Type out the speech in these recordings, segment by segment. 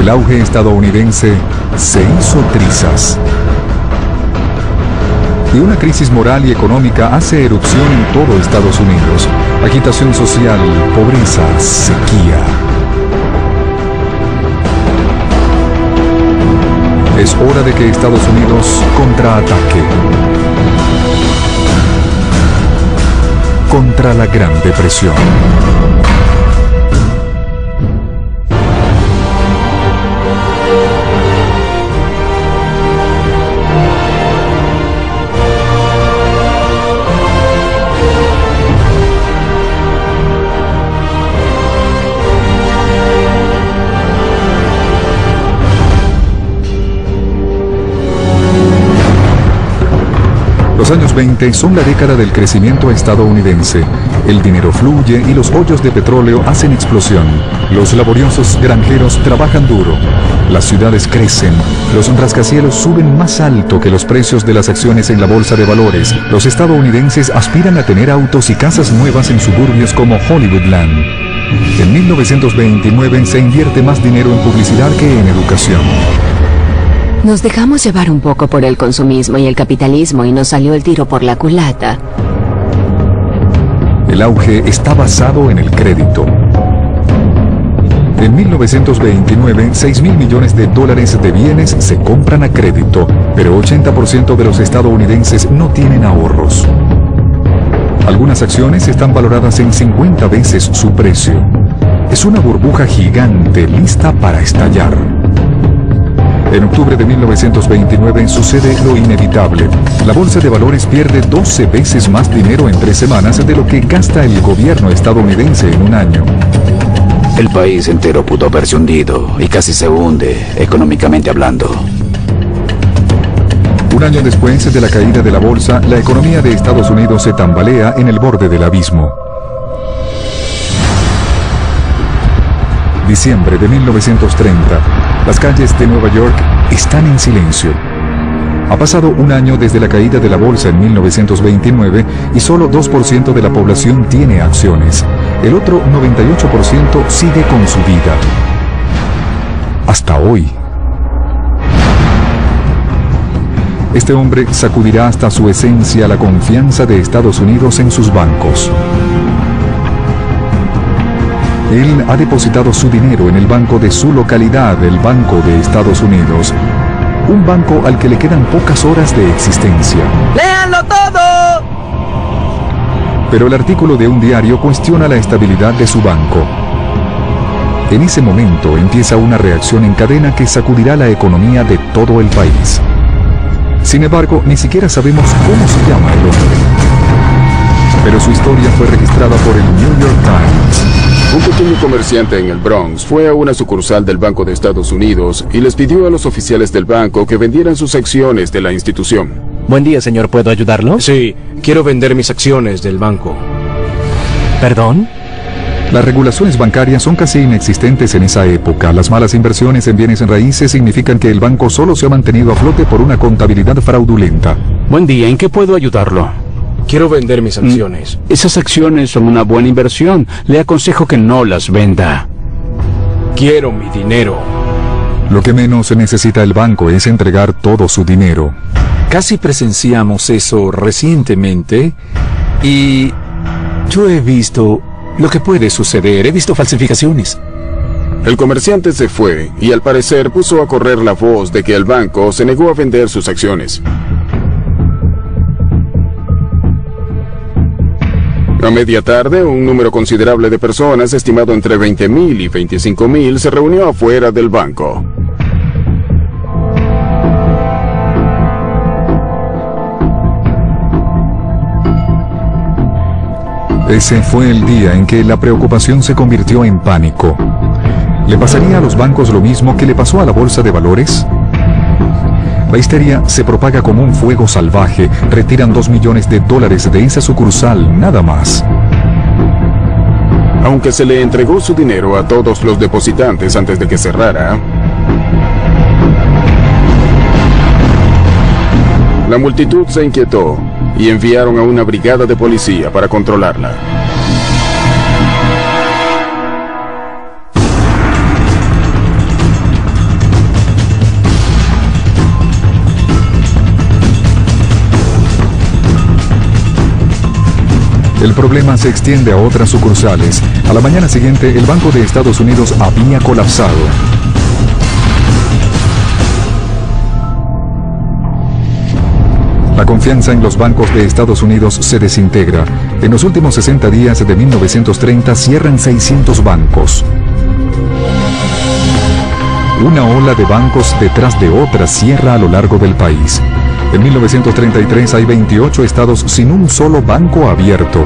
El auge estadounidense se hizo trizas. Y una crisis moral y económica hace erupción en todo Estados Unidos. Agitación social, pobreza, sequía. Es hora de que Estados Unidos contraataque contra la Gran Depresión. Los años 20 son la década del crecimiento estadounidense. El dinero fluye y los hoyos de petróleo hacen explosión. Los laboriosos granjeros trabajan duro. Las ciudades crecen. Los rascacielos suben más alto que los precios de las acciones en la bolsa de valores. Los estadounidenses aspiran a tener autos y casas nuevas en suburbios como Hollywoodland. En 1929 se invierte más dinero en publicidad que en educación. Nos dejamos llevar un poco por el consumismo y el capitalismo y nos salió el tiro por la culata. El auge está basado en el crédito. En 1929, 6.000 millones de dólares de bienes se compran a crédito, pero 80% de los estadounidenses no tienen ahorros. Algunas acciones están valoradas en 50 veces su precio. Es una burbuja gigante lista para estallar. En octubre de 1929 sucede lo inevitable. La bolsa de valores pierde 12 veces más dinero en 3 semanas de lo que gasta el gobierno estadounidense en un año. El país entero pudo verse hundido y casi se hunde, económicamente hablando. Un año después de la caída de la bolsa, la economía de Estados Unidos se tambalea en el borde del abismo. Diciembre de 1930. Las calles de Nueva York están en silencio. Ha pasado un año desde la caída de la bolsa en 1929 y solo 2% de la población tiene acciones. El otro 98% sigue con su vida. Hasta hoy. Este hombre sacudirá hasta su esencia la confianza de Estados Unidos en sus bancos. Él ha depositado su dinero en el banco de su localidad, el Banco de Estados Unidos. Un banco al que le quedan pocas horas de existencia. ¡Léanlo todo! Pero el artículo de un diario cuestiona la estabilidad de su banco. En ese momento empieza una reacción en cadena que sacudirá la economía de todo el país. Sin embargo, ni siquiera sabemos cómo se llama el hombre. Pero su historia fue registrada por el New York Times. Un pequeño comerciante en el Bronx fue a una sucursal del Banco de Estados Unidos y les pidió a los oficiales del banco que vendieran sus acciones de la institución. Buen día, señor. ¿Puedo ayudarlo? Sí, quiero vender mis acciones del banco. ¿Perdón? Las regulaciones bancarias son casi inexistentes en esa época. Las malas inversiones en bienes raíces significan que el banco solo se ha mantenido a flote por una contabilidad fraudulenta. Buen día, ¿en qué puedo ayudarlo? Quiero vender mis acciones. Esas acciones son una buena inversión. Le aconsejo que no las venda. Quiero mi dinero. Lo que menos necesita el banco es entregar todo su dinero. Casi presenciamos eso recientemente y yo he visto lo que puede suceder. He visto falsificaciones. El comerciante se fue y al parecer puso a correr la voz de que el banco se negó a vender sus acciones. A media tarde, un número considerable de personas, estimado entre 20.000 y 25.000, se reunió afuera del banco. Ese fue el día en que la preocupación se convirtió en pánico. ¿Le pasaría a los bancos lo mismo que le pasó a la bolsa de valores? La histeria se propaga como un fuego salvaje. Retiran $2 millones de esa sucursal, nada más. Aunque se le entregó su dinero a todos los depositantes antes de que cerrara, la multitud se inquietó y enviaron a una brigada de policía para controlarla. El problema se extiende a otras sucursales. A la mañana siguiente, el Banco de Estados Unidos había colapsado. La confianza en los bancos de Estados Unidos se desintegra. En los últimos 60 días de 1930 cierran 600 bancos. Una ola de bancos detrás de otra cierra a lo largo del país. En 1933 hay 28 estados sin un solo banco abierto.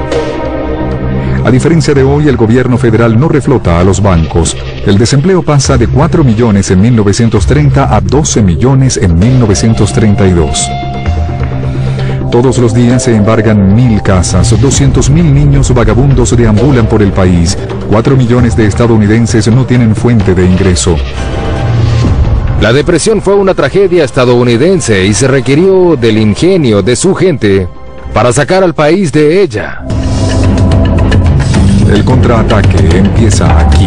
A diferencia de hoy, el gobierno federal no reflota a los bancos. El desempleo pasa de 4 millones en 1930 a 12 millones en 1932. Todos los días se embargan 1.000 casas, 200.000 niños vagabundos deambulan por el país, 4 millones de estadounidenses no tienen fuente de ingreso. La depresión fue una tragedia estadounidense y se requirió del ingenio de su gente para sacar al país de ella. El contraataque empieza aquí.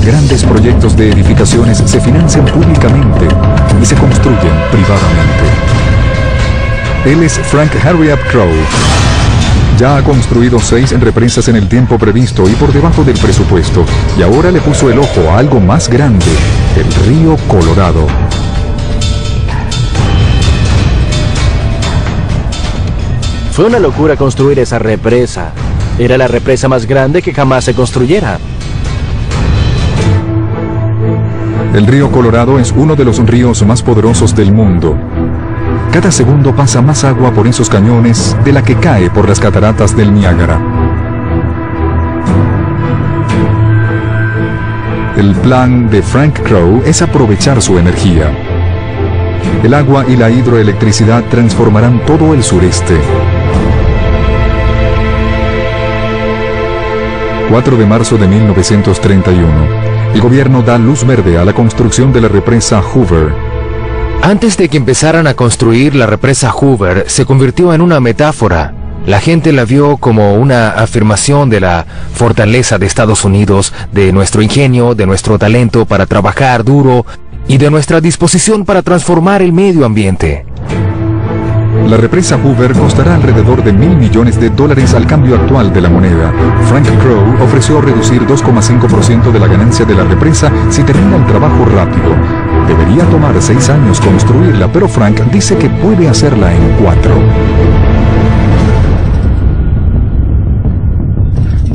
Grandes proyectos de edificaciones se financian públicamente y se construyen privadamente. Él es Frank Harriet Crowe. Ya ha construido 6 represas en el tiempo previsto y por debajo del presupuesto, y ahora le puso el ojo a algo más grande, el río Colorado. Fue una locura construir esa represa. Era la represa más grande que jamás se construyera. El río Colorado es uno de los ríos más poderosos del mundo. Cada segundo pasa más agua por esos cañones de la que cae por las cataratas del Niágara. El plan de Frank Crowe es aprovechar su energía. El agua y la hidroelectricidad transformarán todo el sureste. 4 de marzo de 1931. El gobierno da luz verde a la construcción de la represa Hoover. Antes de que empezaran a construir la represa Hoover, se convirtió en una metáfora. La gente la vio como una afirmación de la fortaleza de Estados Unidos, de nuestro ingenio, de nuestro talento para trabajar duro y de nuestra disposición para transformar el medio ambiente. La represa Hoover costará alrededor de $1.000 millones al cambio actual de la moneda. Frank Crowe ofreció reducir 2,5% de la ganancia de la represa si termina el trabajo rápido. Debería tomar 6 años construirla, pero Frank dice que puede hacerla en 4.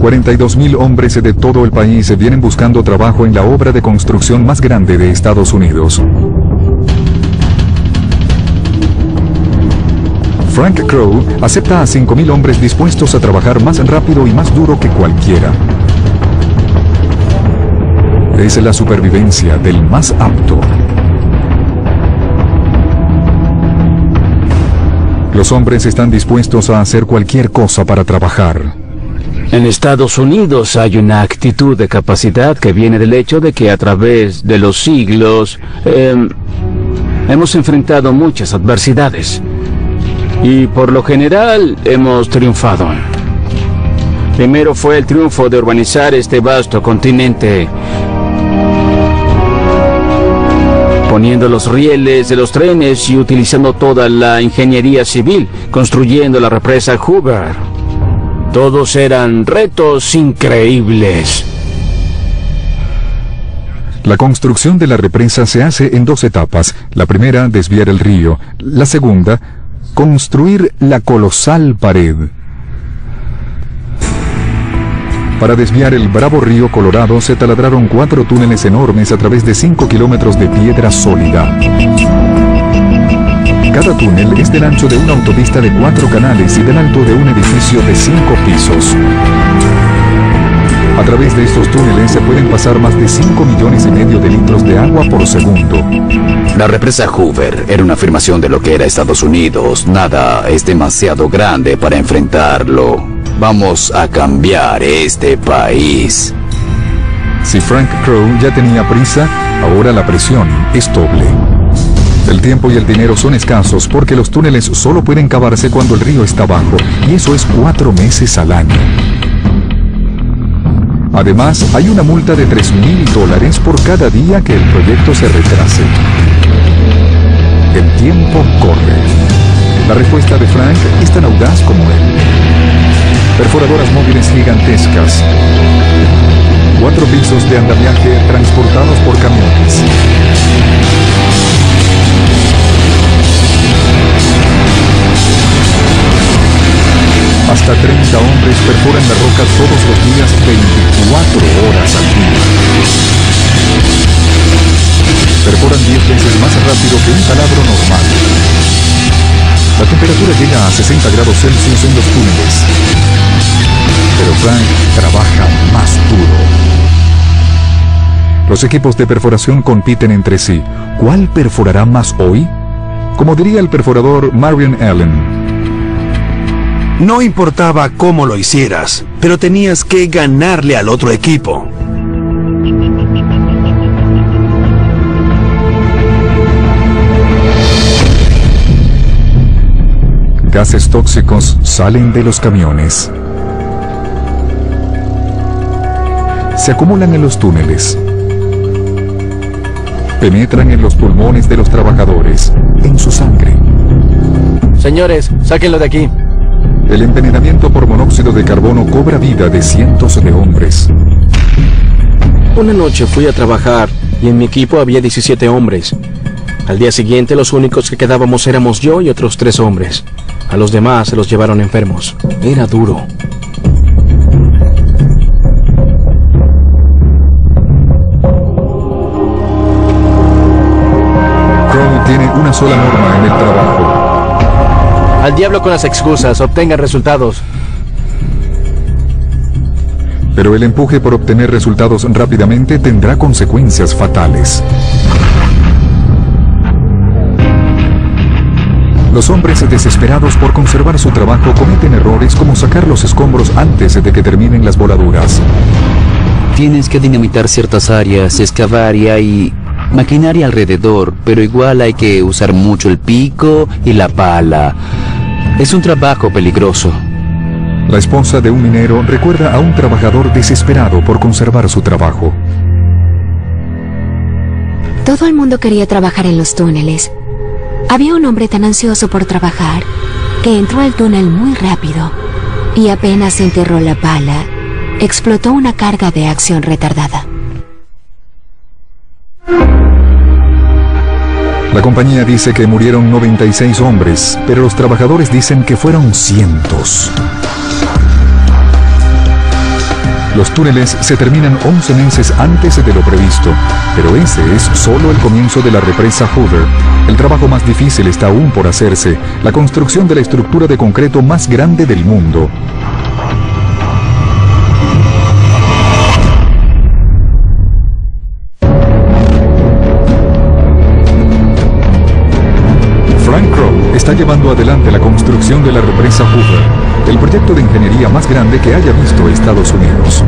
42.000 hombres de todo el país vienen buscando trabajo en la obra de construcción más grande de Estados Unidos. Frank Crowe acepta a 5.000 hombres dispuestos a trabajar más rápido y más duro que cualquiera. Es la supervivencia del más apto. Los hombres están dispuestos a hacer cualquier cosa para trabajar. En Estados Unidos hay una actitud de capacidad que viene del hecho de que a través de los siglos hemos enfrentado muchas adversidades. Y por lo general hemos triunfado. Primero fue el triunfo de urbanizar este vasto continente, poniendo los rieles de los trenes y utilizando toda la ingeniería civil, construyendo la represa Hoover. Todos eran retos increíbles. La construcción de la represa se hace en 2 etapas. La primera, desviar el río. La segunda, construir la colosal pared. Para desviar el bravo río Colorado se taladraron 4 túneles enormes a través de 5 kilómetros de piedra sólida. Cada túnel es del ancho de una autopista de 4 canales y del alto de un edificio de 5 pisos. A través de estos túneles se pueden pasar más de 5,5 millones de litros de agua por segundo. La represa Hoover era una afirmación de lo que era Estados Unidos. Nada es demasiado grande para enfrentarlo. Vamos a cambiar este país. Si Frank Crowe ya tenía prisa, ahora la presión es doble. El tiempo y el dinero son escasos porque los túneles solo pueden cavarse cuando el río está bajo, y eso es 4 meses al año. Además, hay una multa de $3.000 por cada día que el proyecto se retrase. El tiempo corre. La respuesta de Frank es tan audaz como él. perforadoras móviles gigantescas, 4 pisos de andamiaje transportados por camiones. Hasta 30 hombres perforan la roca todos los días, 24 horas al día. Perforan 10 veces más rápido que un taladro normal. La temperatura llega a 60 grados Celsius en los túneles. Pero Frank trabaja más duro. Los equipos de perforación compiten entre sí. ¿Cuál perforará más hoy? Como diría el perforador Marion Allen: no importaba cómo lo hicieras, pero tenías que ganarle al otro equipo. Gases tóxicos salen de los camiones. Se acumulan en los túneles. Penetran en los pulmones de los trabajadores, en su sangre. Señores, sáquenlo de aquí. El envenenamiento por monóxido de carbono cobra vida de cientos de hombres. Una noche fui a trabajar y en mi equipo había 17 hombres. Al día siguiente los únicos que quedábamos éramos yo y otros 3 hombres. A los demás se los llevaron enfermos. Era duro. Crow tiene una sola norma en el trabajo: al diablo con las excusas, obtengan resultados. Pero el empuje por obtener resultados rápidamente tendrá consecuencias fatales. Los hombres desesperados por conservar su trabajo cometen errores como sacar los escombros antes de que terminen las voladuras. Tienes que dinamitar ciertas áreas, excavar y hay maquinaria alrededor, pero igual hay que usar mucho el pico y la pala. Es un trabajo peligroso. La esposa de un minero recuerda a un trabajador desesperado por conservar su trabajo. Todo el mundo quería trabajar en los túneles. Había un hombre tan ansioso por trabajar que entró al túnel muy rápido y apenas enterró la pala, explotó una carga de acción retardada. La compañía dice que murieron 96 hombres, pero los trabajadores dicen que fueron cientos. Los túneles se terminan 11 meses antes de lo previsto, pero ese es solo el comienzo de la represa Hoover. El trabajo más difícil está aún por hacerse: la construcción de la estructura de concreto más grande del mundo. Frank Crow está llevando adelante la construcción de la represa Hoover, el proyecto de ingeniería más grande que haya visto Estados Unidos.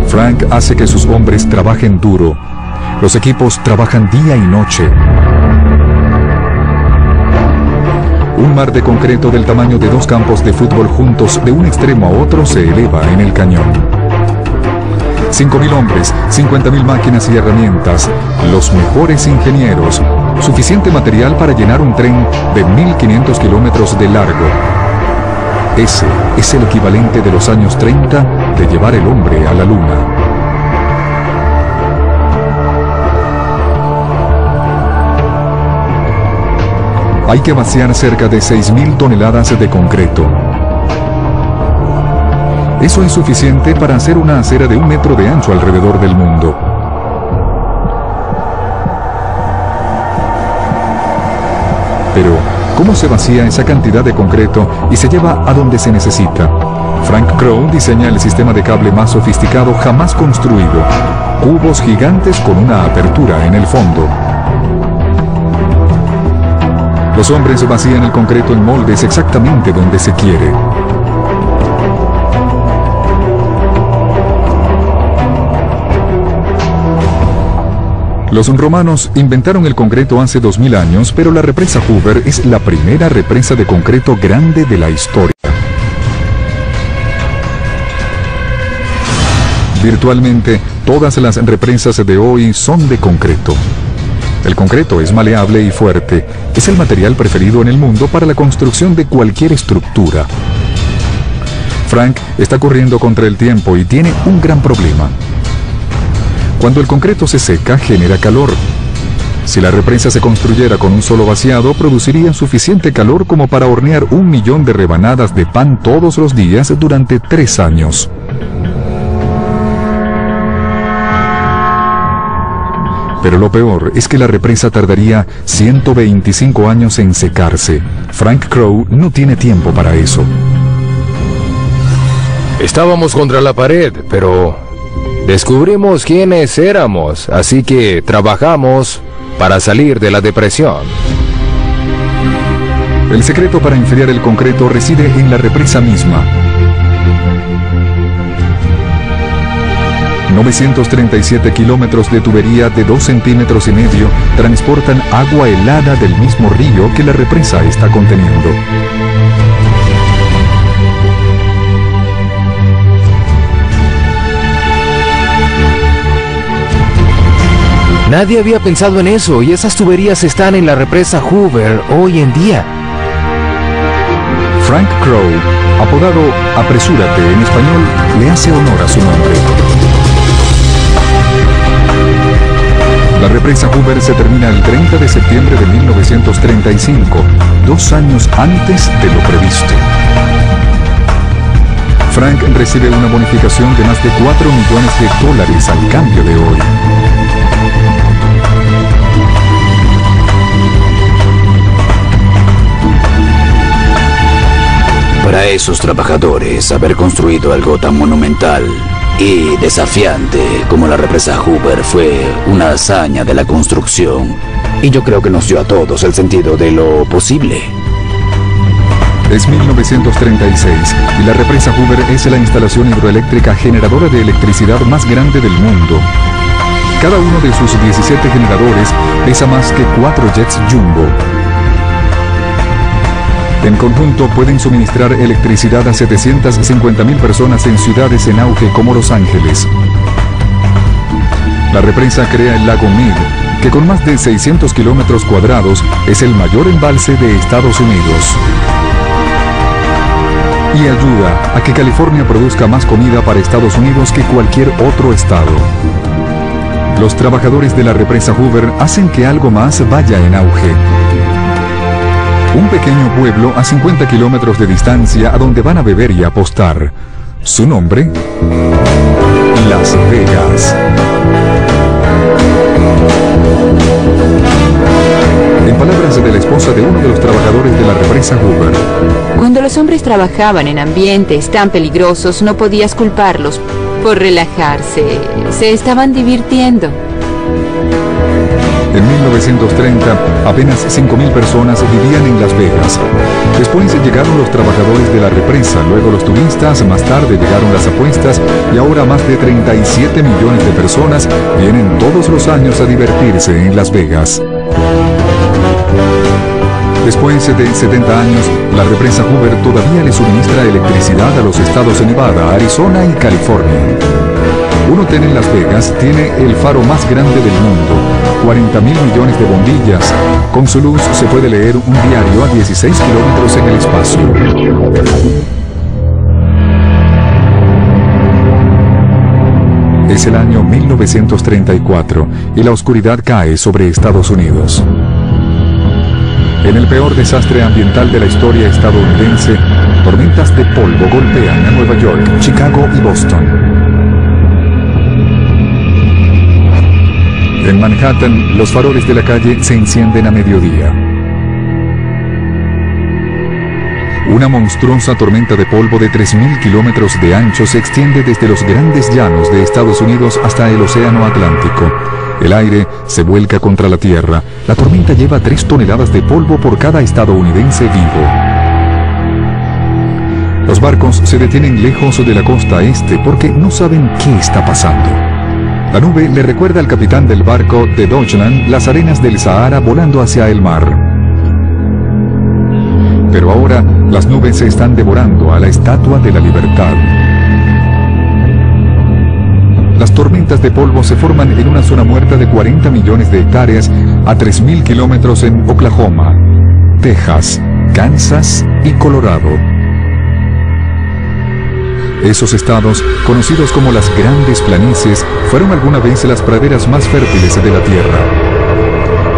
Frank hace que sus hombres trabajen duro. Los equipos trabajan día y noche. Un mar de concreto del tamaño de 2 campos de fútbol juntos de un extremo a otro se eleva en el cañón. 5.000 hombres, 50.000 máquinas y herramientas, los mejores ingenieros, suficiente material para llenar un tren de 1.500 kilómetros de largo. Ese es el equivalente de los años 30 de llevar el hombre a la luna. Hay que vaciar cerca de 6.000 toneladas de concreto. Eso es suficiente para hacer una acera de 1 metro de ancho alrededor del mundo. Pero, ¿cómo se vacía esa cantidad de concreto y se lleva a donde se necesita? Frank Crow diseña el sistema de cable más sofisticado jamás construido. Cubos gigantes con una apertura en el fondo. Los hombres vacían el concreto en moldes exactamente donde se quiere. Los romanos inventaron el concreto hace 2000 años, pero la represa Hoover es la primera represa de concreto grande de la historia. Virtualmente, todas las represas de hoy son de concreto. El concreto es maleable y fuerte. Es el material preferido en el mundo para la construcción de cualquier estructura. Frank está corriendo contra el tiempo y tiene un gran problema. Cuando el concreto se seca, genera calor. Si la represa se construyera con un solo vaciado, produciría suficiente calor como para hornear 1 millón de rebanadas de pan todos los días durante 3 años. Pero lo peor es que la represa tardaría 125 años en secarse. Frank Crowe no tiene tiempo para eso. Estábamos contra la pared, pero descubrimos quiénes éramos, así que trabajamos para salir de la depresión. El secreto para enfriar el concreto reside en la represa misma. 937 kilómetros de tubería de 2,5 centímetros transportan agua helada del mismo río que la represa está conteniendo. Nadie había pensado en eso, y esas tuberías están en la represa Hoover hoy en día. Frank Crowe, apodado Apresúrate en español, le hace honor a su nombre. La represa Hoover se termina el 30 de septiembre de 1935, 2 años antes de lo previsto. Frank recibe una bonificación de más de $4 millones al cambio de hoy. Para esos trabajadores, haber construido algo tan monumental y desafiante como la represa Hoover fue una hazaña de la construcción. Y yo creo que nos dio a todos el sentido de lo posible. Es 1936 y la represa Hoover es la instalación hidroeléctrica generadora de electricidad más grande del mundo. Cada uno de sus 17 generadores pesa más que 4 jets Jumbo. En conjunto pueden suministrar electricidad a 750.000 personas en ciudades en auge como Los Ángeles. La represa crea el lago Mead, que con más de 600 kilómetros cuadrados es el mayor embalse de Estados Unidos. Y ayuda a que California produzca más comida para Estados Unidos que cualquier otro estado. Los trabajadores de la represa Hoover hacen que algo más vaya en auge. Un pequeño pueblo a 50 kilómetros de distancia a donde van a beber y apostar. Su nombre: Las Vegas. En palabras de la esposa de uno de los trabajadores de la represa Hoover: cuando los hombres trabajaban en ambientes tan peligrosos, no podías culparlos por relajarse. Se estaban divirtiendo. En 1930, apenas 5.000 personas vivían en Las Vegas. Después llegaron los trabajadores de la represa, luego los turistas, más tarde llegaron las apuestas y ahora más de 37 millones de personas vienen todos los años a divertirse en Las Vegas. Después de 70 años, la represa Hoover todavía le suministra electricidad a los estados de Nevada, Arizona y California. Un hotel en Las Vegas tiene el faro más grande del mundo, 40.000 millones de bombillas. Con su luz se puede leer un diario a 16 kilómetros en el espacio. Es el año 1934 y la oscuridad cae sobre Estados Unidos. En el peor desastre ambiental de la historia estadounidense, tormentas de polvo golpean a Nueva York, Chicago y Boston. En Manhattan, los faroles de la calle se encienden a mediodía. Una monstruosa tormenta de polvo de 3.000 kilómetros de ancho se extiende desde los grandes llanos de Estados Unidos hasta el Océano Atlántico. El aire se vuelca contra la tierra. La tormenta lleva 3 toneladas de polvo por cada estadounidense vivo. Los barcos se detienen lejos de la costa este porque no saben qué está pasando. La nube le recuerda al capitán del barco de Deutschland las arenas del Sahara volando hacia el mar. Pero ahora las nubes se están devorando a la Estatua de la Libertad. Las tormentas de polvo se forman en una zona muerta de 40 millones de hectáreas a 3.000 kilómetros en Oklahoma, Texas, Kansas y Colorado. Esos estados, conocidos como las Grandes Planicies, fueron alguna vez las praderas más fértiles de la Tierra.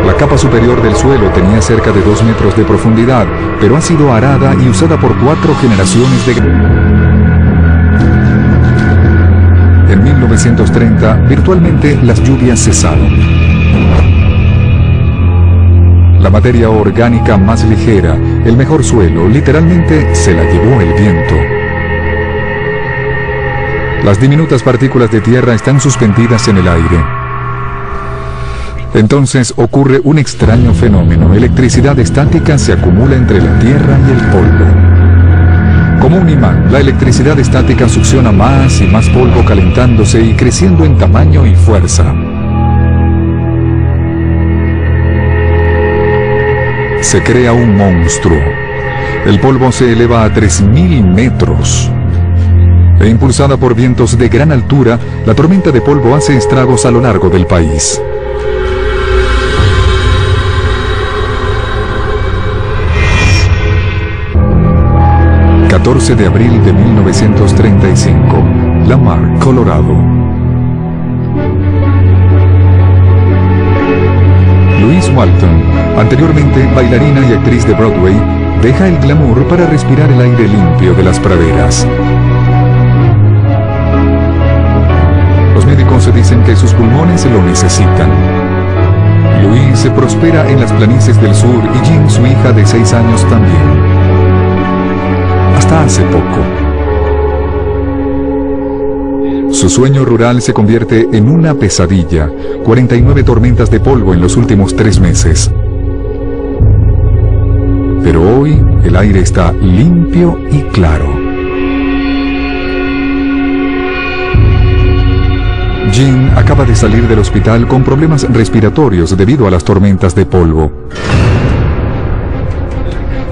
La capa superior del suelo tenía cerca de 2 metros de profundidad, pero ha sido arada y usada por 4 generaciones de... En 1930, virtualmente las lluvias cesaron. La materia orgánica más ligera, el mejor suelo, literalmente se la llevó el viento. Las diminutas partículas de tierra están suspendidas en el aire. Entonces ocurre un extraño fenómeno. Electricidad estática se acumula entre la tierra y el polvo. Como un imán, la electricidad estática succiona más y más polvo, calentándose y creciendo en tamaño y fuerza. Se crea un monstruo. El polvo se eleva a 3000 metros. E impulsada por vientos de gran altura, la tormenta de polvo hace estragos a lo largo del país. El 14 de abril de 1935, Lamar, Colorado. Louise Walton, anteriormente bailarina y actriz de Broadway, deja el glamour para respirar el aire limpio de las praderas. Los médicos dicen que sus pulmones lo necesitan. Louise prospera en las planicies del sur y Jean, su hija de 6 años, también. Hasta hace poco. Su sueño rural se convierte en una pesadilla. 49 tormentas de polvo en los últimos 3 meses. Pero hoy el aire está limpio y claro. Jean acaba de salir del hospital con problemas respiratorios debido a las tormentas de polvo.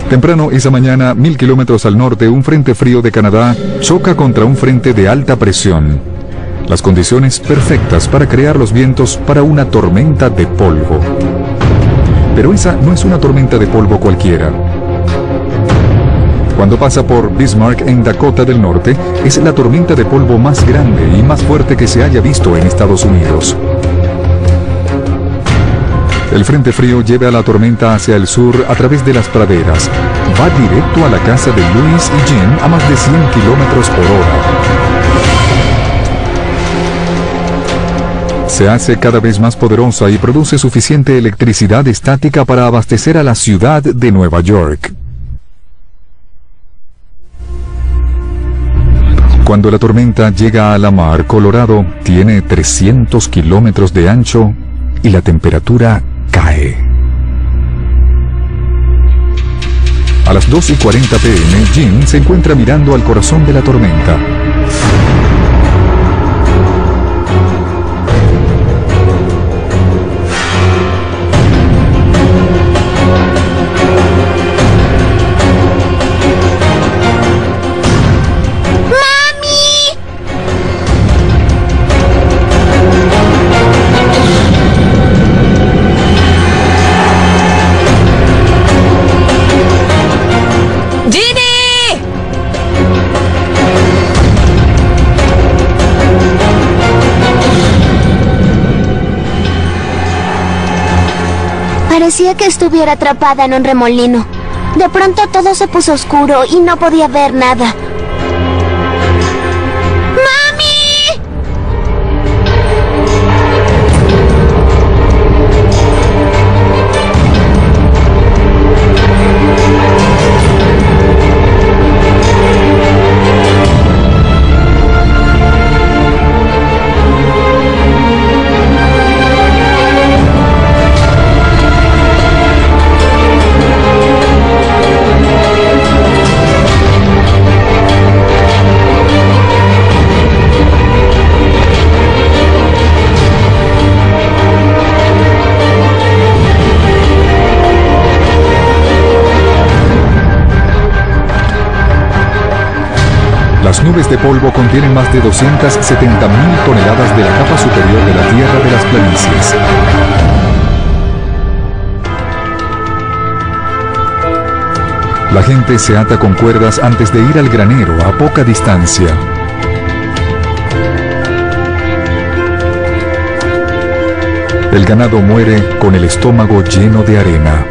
Temprano esa mañana, 1000 kilómetros al norte, un frente frío de Canadá choca contra un frente de alta presión. Las condiciones perfectas para crear los vientos para una tormenta de polvo. Pero esa no es una tormenta de polvo cualquiera. Cuando pasa por Bismarck, en Dakota del Norte, es la tormenta de polvo más grande y más fuerte que se haya visto en Estados Unidos. El frente frío lleva a la tormenta hacia el sur a través de las praderas. Va directo a la casa de Louise y Jean a más de 100 kilómetros por hora. Se hace cada vez más poderosa y produce suficiente electricidad estática para abastecer a la ciudad de Nueva York. Cuando la tormenta llega a Lamar, Colorado, tiene 300 kilómetros de ancho y la temperatura cae. A las 2:40 p.m., Jean se encuentra mirando al corazón de la tormenta. Parecía que estuviera atrapada en un remolino. De pronto todo se puso oscuro y no podía ver nada. Las nubes de polvo contienen más de 270.000 toneladas de la capa superior de la tierra de las planicies. La gente se ata con cuerdas antes de ir al granero a poca distancia. El ganado muere con el estómago lleno de arena.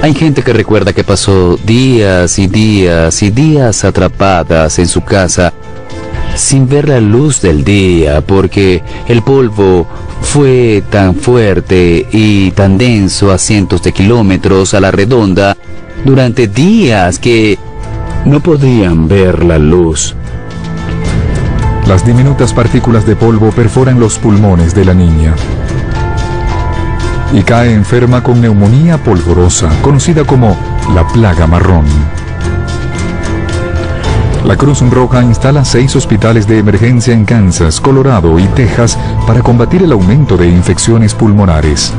Hay gente que recuerda que pasó días y días y días atrapadas en su casa sin ver la luz del día porque el polvo fue tan fuerte y tan denso a cientos de kilómetros a la redonda durante días que no podían ver la luz. Las diminutas partículas de polvo perforan los pulmones de la niña y cae enferma con neumonía polvorosa, conocida como la plaga marrón. La Cruz Roja instala 6 hospitales de emergencia en Kansas, Colorado y Texas para combatir el aumento de infecciones pulmonares.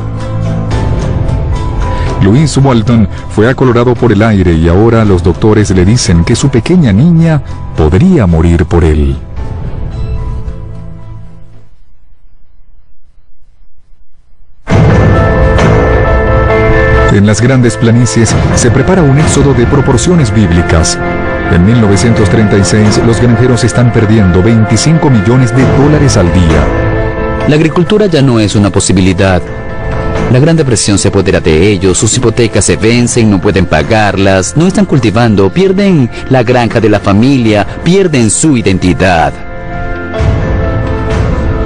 Louise Walton fue a Colorado por el aire y ahora los doctores le dicen que su pequeña niña podría morir por él. En las grandes planicies se prepara un éxodo de proporciones bíblicas. En 1936 los granjeros están perdiendo $25 millones al día. La agricultura ya no es una posibilidad. La Gran Depresión se apodera de ellos, sus hipotecas se vencen, no pueden pagarlas, no están cultivando, pierden la granja de la familia, pierden su identidad.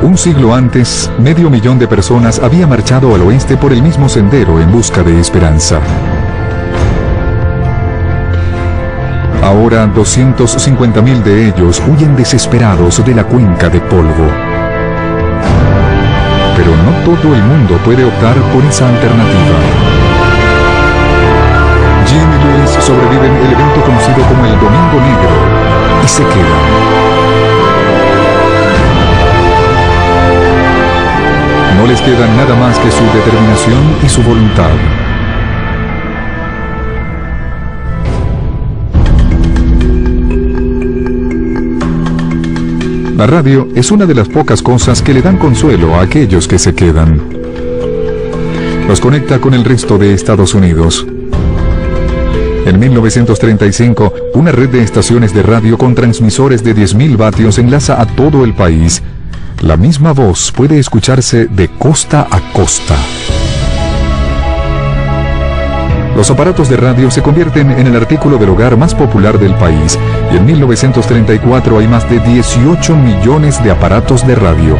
Un siglo antes, 500.000 de personas había marchado al oeste por el mismo sendero en busca de esperanza. Ahora 250.000 de ellos huyen desesperados de la cuenca de polvo. Pero no todo el mundo puede optar por esa alternativa. Jim y Louis sobreviven el evento conocido como el Domingo Negro y se quedan. No les queda nada más que su determinación y su voluntad. La radio es una de las pocas cosas que le dan consuelo a aquellos que se quedan. Los conecta con el resto de Estados Unidos. En 1935, una red de estaciones de radio con transmisores de 10.000 vatios enlaza a todo el país. La misma voz puede escucharse de costa a costa. Los aparatos de radio se convierten en el artículo del hogar más popular del país y en 1934 hay más de 18 millones de aparatos de radio.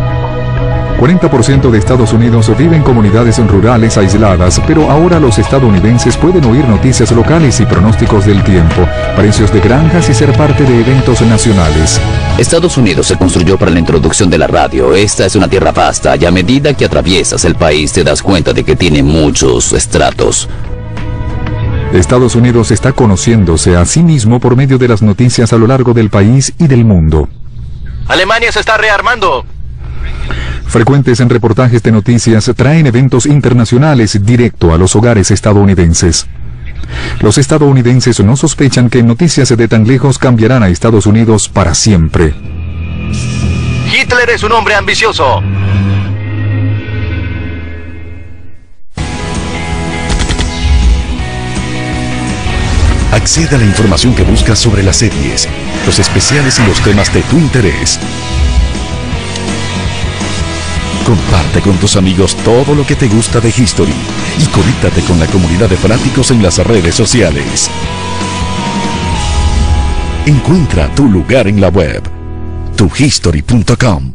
40% de Estados Unidos vive en comunidades rurales aisladas, pero ahora los estadounidenses pueden oír noticias locales y pronósticos del tiempo, precios de granjas y ser parte de eventos nacionales. Estados Unidos se construyó para la introducción de la radio. Esta es una tierra vasta y a medida que atraviesas el país te das cuenta de que tiene muchos estratos. Estados Unidos está conociéndose a sí mismo por medio de las noticias a lo largo del país y del mundo. Alemania se está rearmando. Frecuentes en reportajes de noticias traen eventos internacionales directo a los hogares estadounidenses. Los estadounidenses no sospechan que noticias de tan lejos cambiarán a Estados Unidos para siempre. Hitler es un hombre ambicioso. Acceda a la información que buscas sobre las series, los especiales y los temas de tu interés. Comparte con tus amigos todo lo que te gusta de History y conéctate con la comunidad de fanáticos en las redes sociales. Encuentra tu lugar en la web, tuhistory.com.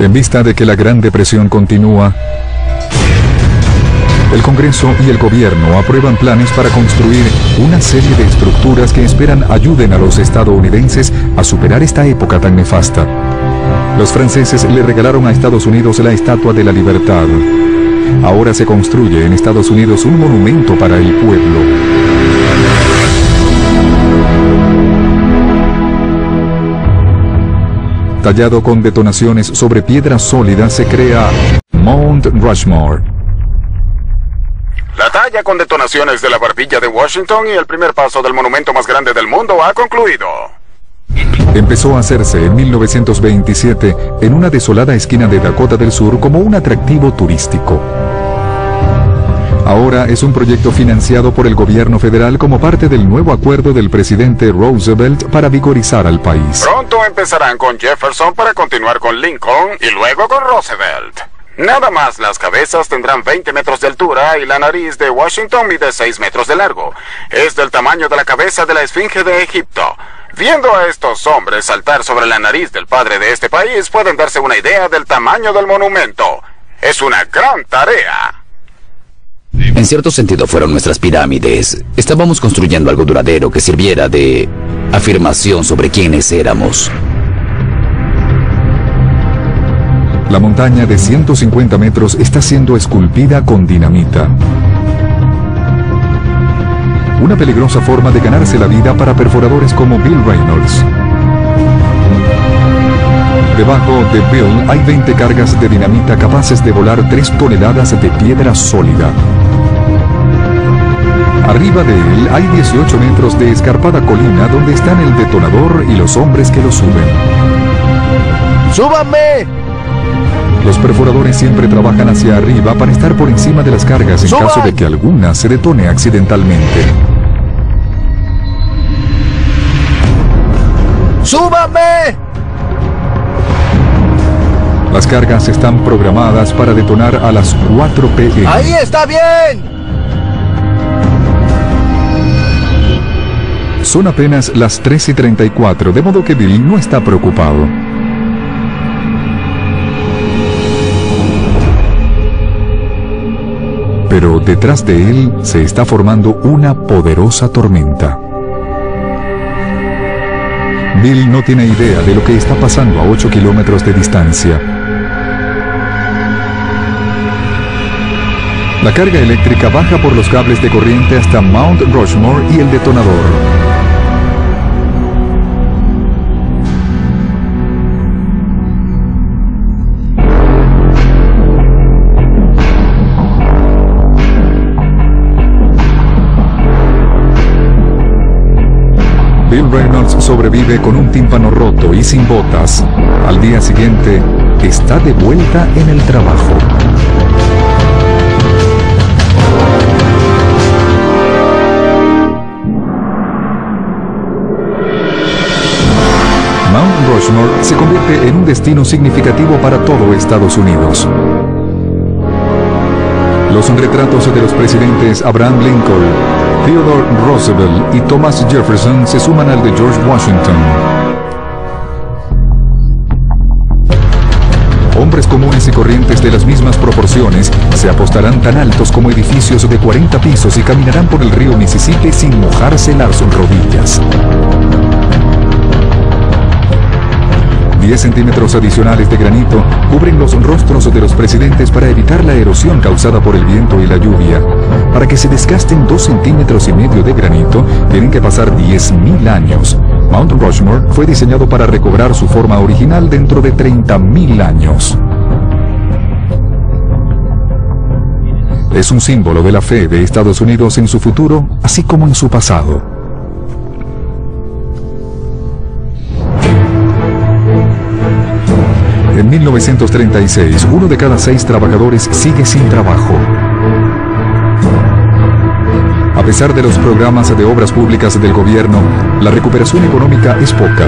En vista de que la Gran Depresión continúa, el Congreso y el gobierno aprueban planes para construir una serie de estructuras que esperan ayuden a los estadounidenses a superar esta época tan nefasta. Los franceses le regalaron a Estados Unidos la Estatua de la Libertad. Ahora se construye en Estados Unidos un monumento para el pueblo. Tallado con detonaciones sobre piedra sólida se crea Mount Rushmore. La talla con detonaciones de la barbilla de Washington y el primer paso del monumento más grande del mundo ha concluido. Empezó a hacerse en 1927 en una desolada esquina de Dakota del Sur como un atractivo turístico. Ahora es un proyecto financiado por el gobierno federal como parte del nuevo acuerdo del presidente Roosevelt para vigorizar al país. Pronto empezarán con Jefferson para continuar con Lincoln y luego con Roosevelt. Nada más, las cabezas tendrán 20 metros de altura y la nariz de Washington mide 6 metros de largo. Es del tamaño de la cabeza de la Esfinge de Egipto. Viendo a estos hombres saltar sobre la nariz del padre de este país, pueden darse una idea del tamaño del monumento. Es una gran tarea. En cierto sentido fueron nuestras pirámides. Estábamos construyendo algo duradero que sirviera de afirmación sobre quiénes éramos. La montaña de 150 metros está siendo esculpida con dinamita. Una peligrosa forma de ganarse la vida para perforadores como Bill Reynolds. Debajo de Bill hay 20 cargas de dinamita capaces de volar 3 toneladas de piedra sólida. Arriba de él hay 18 metros de escarpada colina donde están el detonador y los hombres que lo suben. ¡Súbanme! Los perforadores siempre trabajan hacia arriba para estar por encima de las cargas en caso de que alguna se detone accidentalmente. ¡Súbanme! Las cargas están programadas para detonar a las 4 p.m. ¡Ahí está bien! Son apenas las 3:34, de modo que Bill no está preocupado. Pero detrás de él se está formando una poderosa tormenta. Bill no tiene idea de lo que está pasando a 8 kilómetros de distancia. La carga eléctrica baja por los cables de corriente hasta Mount Rushmore y el detonador. Bill Reynolds sobrevive con un tímpano roto y sin botas. Al día siguiente, está de vuelta en el trabajo. Mount Rushmore se convierte en un destino significativo para todo Estados Unidos. Los retratos de los presidentes Abraham Lincoln, Theodore Roosevelt y Thomas Jefferson se suman al de George Washington. Hombres comunes y corrientes de las mismas proporciones se apostarán tan altos como edificios de 40 pisos y caminarán por el río Mississippi sin mojarse las rodillas. 10 centímetros adicionales de granito cubren los rostros de los presidentes para evitar la erosión causada por el viento y la lluvia. Para que se desgasten 2,5 centímetros de granito, tienen que pasar 10.000 años. Mount Rushmore fue diseñado para recobrar su forma original dentro de 30.000 años. Es un símbolo de la fe de Estados Unidos en su futuro, así como en su pasado. En 1936, 1 de cada 6 trabajadores sigue sin trabajo. A pesar de los programas de obras públicas del gobierno, la recuperación económica es poca.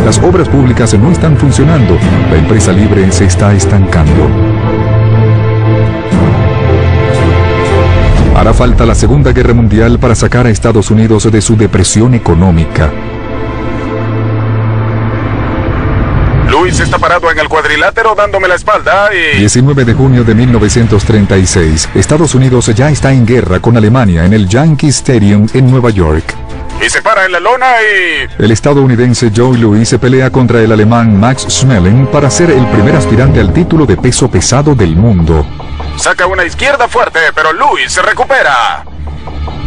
Las obras públicas no están funcionando, la empresa libre se está estancando. Hará falta la Segunda Guerra Mundial para sacar a Estados Unidos de su depresión económica. Luis está parado en el cuadrilátero dándome la espalda y... 19 de junio de 1936. Estados Unidos ya está en guerra con Alemania en el Yankee Stadium en Nueva York. Y se para en la lona y... El estadounidense Joe Louis se pelea contra el alemán Max Schmeling para ser el primer aspirante al título de peso pesado del mundo. Saca una izquierda fuerte, pero Louis se recupera.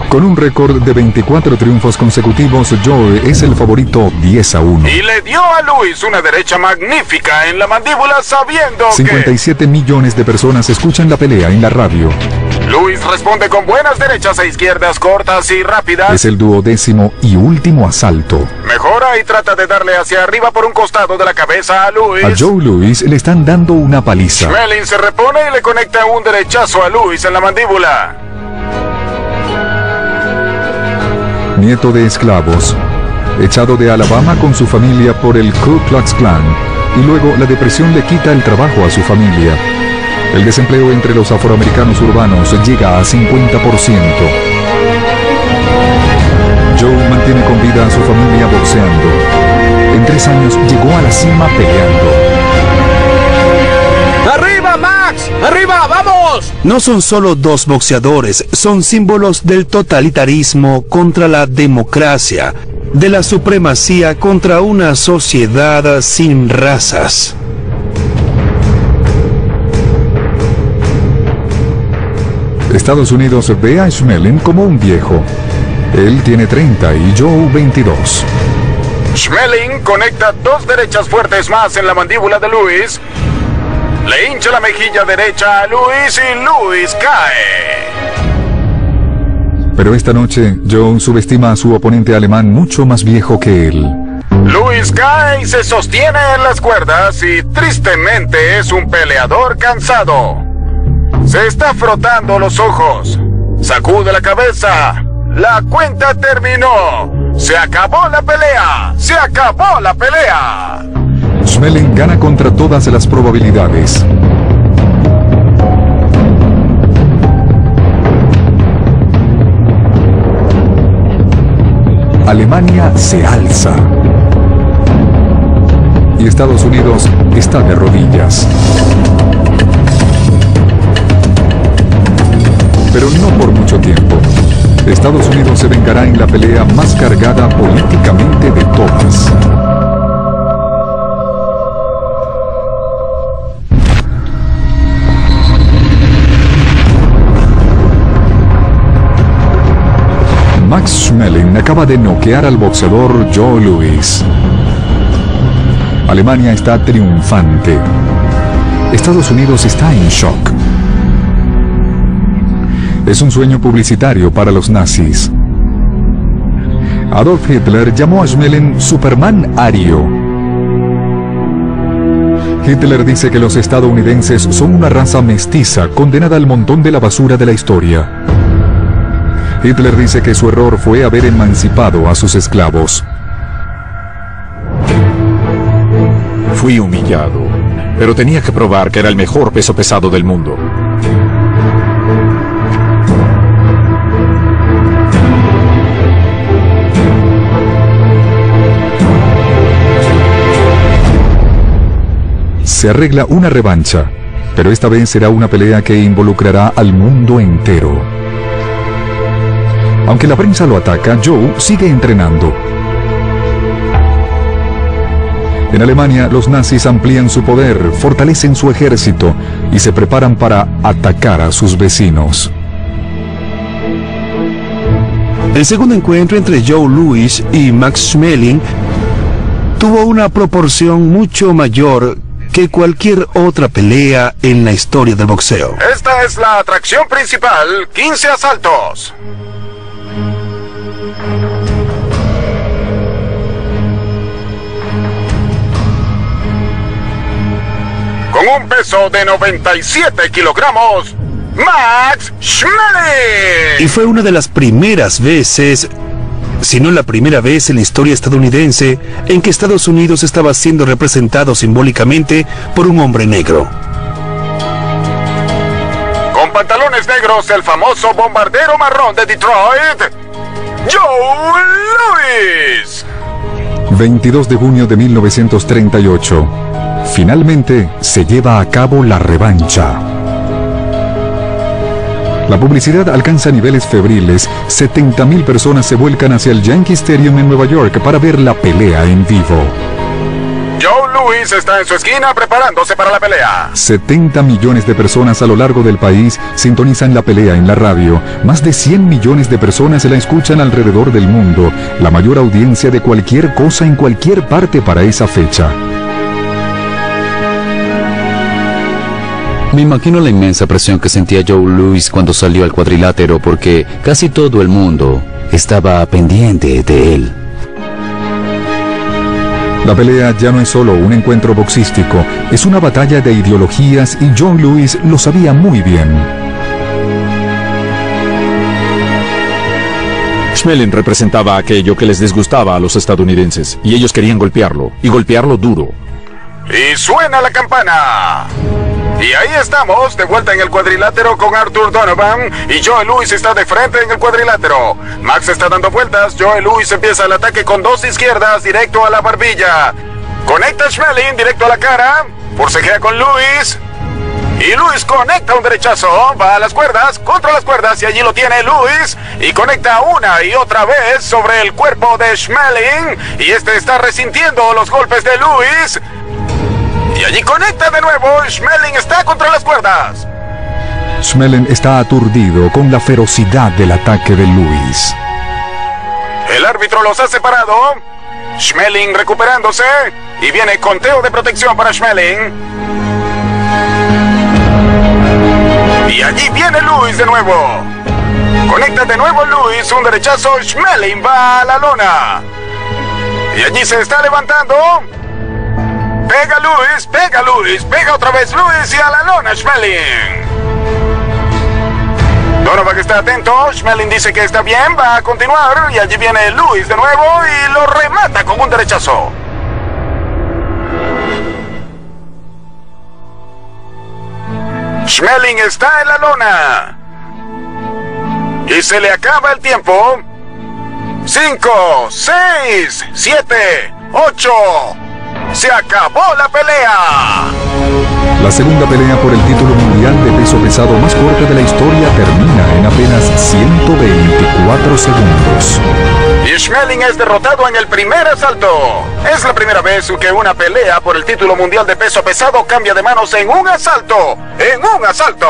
Con un récord de 24 triunfos consecutivos, Joe es el favorito 10-1. Y le dio a Louis una derecha magnífica en la mandíbula sabiendo 57 millones de personas escuchan la pelea en la radio. Lewis responde con buenas derechas e izquierdas cortas y rápidas. Es el 12º y último asalto. Mejora y trata de darle hacia arriba por un costado de la cabeza a Lewis. A Joe Louis le están dando una paliza. Schmeling se repone y le conecta un derechazo a Lewis en la mandíbula. Nieto de esclavos, echado de Alabama con su familia por el Ku Klux Klan, y luego la depresión le quita el trabajo a su familia. El desempleo entre los afroamericanos urbanos llega a 50%. Joe mantiene con vida a su familia boxeando. En 3 años llegó a la cima peleando. ¡Arriba, Max! ¡Arriba, vamos! No son solo dos boxeadores, son símbolos del totalitarismo contra la democracia, de la supremacía contra una sociedad sin razas. Estados Unidos ve a Schmeling como un viejo. Él tiene 30 y Joe 22. Schmeling conecta 2 derechas fuertes más en la mandíbula de Lewis. Le hincha la mejilla derecha a Lewis y Lewis cae. Pero esta noche, Joe subestima a su oponente alemán mucho más viejo que él. Lewis cae y se sostiene en las cuerdas y tristemente es un peleador cansado. Se está frotando los ojos. Sacude la cabeza. La cuenta terminó. Se acabó la pelea. Se acabó la pelea. Schmeling gana contra todas las probabilidades. Alemania se alza. Y Estados Unidos está de rodillas. Pero no por mucho tiempo. Estados Unidos se vengará en la pelea más cargada políticamente de todas. Max Schmeling acaba de noquear al boxeador Joe Louis. Alemania está triunfante. Estados Unidos está en shock. Es un sueño publicitario para los nazis. Adolf Hitler llamó a Schmeling Superman ario. Hitler dice que los estadounidenses son una raza mestiza condenada al montón de la basura de la historia. Hitler dice que su error fue haber emancipado a sus esclavos. Fui humillado, pero tenía que probar que era el mejor peso pesado del mundo. Se arregla una revancha, pero esta vez será una pelea que involucrará al mundo entero. Aunque la prensa lo ataca, Joe sigue entrenando. En Alemania, los nazis amplían su poder, fortalecen su ejército y se preparan para atacar a sus vecinos. El segundo encuentro entre Joe Louis y Max Schmeling tuvo una proporción mucho mayor que cualquier otra pelea en la historia del boxeo. Esta es la atracción principal, 15 asaltos. Con un peso de 97 kilogramos, Max Schmeling. Y fue una de las primeras veces, si no la primera vez en la historia estadounidense, en que Estados Unidos estaba siendo representado simbólicamente por un hombre negro. Con pantalones negros, el famoso bombardero marrón de Detroit, Joe Louis. 22 de junio de 1938. Finalmente se lleva a cabo la revancha. La publicidad alcanza niveles febriles. 70.000 personas se vuelcan hacia el Yankee Stadium en Nueva York para ver la pelea en vivo. Joe Louis está en su esquina preparándose para la pelea. 70 millones de personas a lo largo del país sintonizan la pelea en la radio. Más de 100 millones de personas la escuchan alrededor del mundo. La mayor audiencia de cualquier cosa en cualquier parte para esa fecha. Me imagino la inmensa presión que sentía Joe Louis cuando salió al cuadrilátero porque casi todo el mundo estaba pendiente de él. La pelea ya no es solo un encuentro boxístico, es una batalla de ideologías y John Lewis lo sabía muy bien. Schmeling representaba aquello que les disgustaba a los estadounidenses, y ellos querían golpearlo, y golpearlo duro. Y suena la campana. Y ahí estamos, de vuelta en el cuadrilátero con Arthur Donovan, y Joe Louis está de frente en el cuadrilátero. Max está dando vueltas, Joe Louis empieza el ataque con 2 izquierdas, directo a la barbilla. Conecta a Schmeling, directo a la cara, forcejea con Louis. Y Louis conecta un derechazo, va a las cuerdas, contra las cuerdas, y allí lo tiene Louis, y conecta una y otra vez sobre el cuerpo de Schmeling, y este está resintiendo los golpes de Louis. Y allí conecta de nuevo, Schmeling está contra las cuerdas. Schmeling está aturdido con la ferocidad del ataque de Louis. El árbitro los ha separado. Schmeling recuperándose, y viene conteo de protección para Schmeling. Y allí viene Louis de nuevo. Conecta de nuevo Louis, un derechazo, Schmeling va a la lona. Y allí se está levantando. Pega Louis, pega otra vez Louis y a la lona Schmeling. Donovan está atento, Schmeling dice que está bien, va a continuar. Y allí viene Louis de nuevo y lo remata con un derechazo. Schmeling está en la lona. Y se le acaba el tiempo. 5, 6, 7, 8. ¡Se acabó la pelea! La segunda pelea por el título mundial de peso pesado más corta de la historia termina en apenas 124 segundos. Y Schmeling es derrotado en el primer asalto. Es la primera vez que una pelea por el título mundial de peso pesado cambia de manos en un asalto. ¡En un asalto!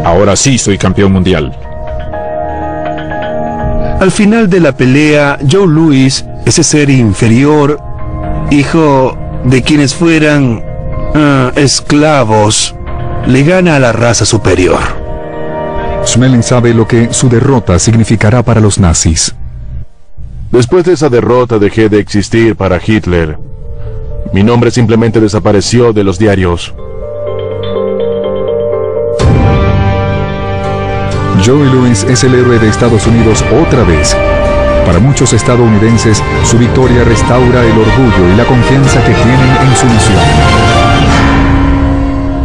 Ahora sí soy campeón mundial. Al final de la pelea, Joe Louis, ese ser inferior, hijo de quienes fueran esclavos, le gana a la raza superior. Schmeling sabe lo que su derrota significará para los nazis. Después de esa derrota dejé de existir para Hitler. Mi nombre simplemente desapareció de los diarios. Joe Louis es el héroe de Estados Unidos otra vez. Para muchos estadounidenses, su victoria restaura el orgullo y la confianza que tienen en su nación.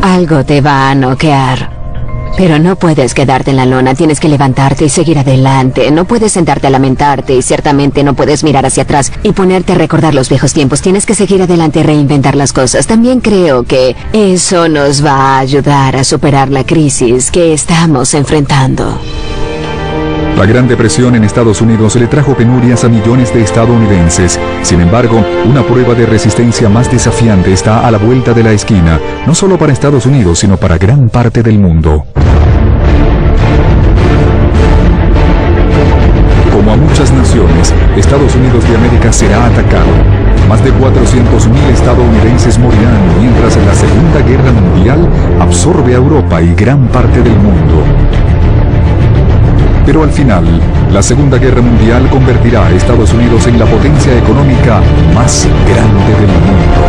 Algo te va a noquear. Pero no puedes quedarte en la lona, tienes que levantarte y seguir adelante. No puedes sentarte a lamentarte y ciertamente no puedes mirar hacia atrás y ponerte a recordar los viejos tiempos. Tienes que seguir adelante y reinventar las cosas. También creo que eso nos va a ayudar a superar la crisis que estamos enfrentando. La Gran Depresión en Estados Unidos le trajo penurias a millones de estadounidenses. Sin embargo, una prueba de resistencia más desafiante está a la vuelta de la esquina, no solo para Estados Unidos, sino para gran parte del mundo. Como a muchas naciones, Estados Unidos de América será atacado. Más de 400.000 estadounidenses morirán mientras la Segunda Guerra Mundial absorbe a Europa y gran parte del mundo. Pero al final, la Segunda Guerra Mundial convertirá a Estados Unidos en la potencia económica más grande del mundo.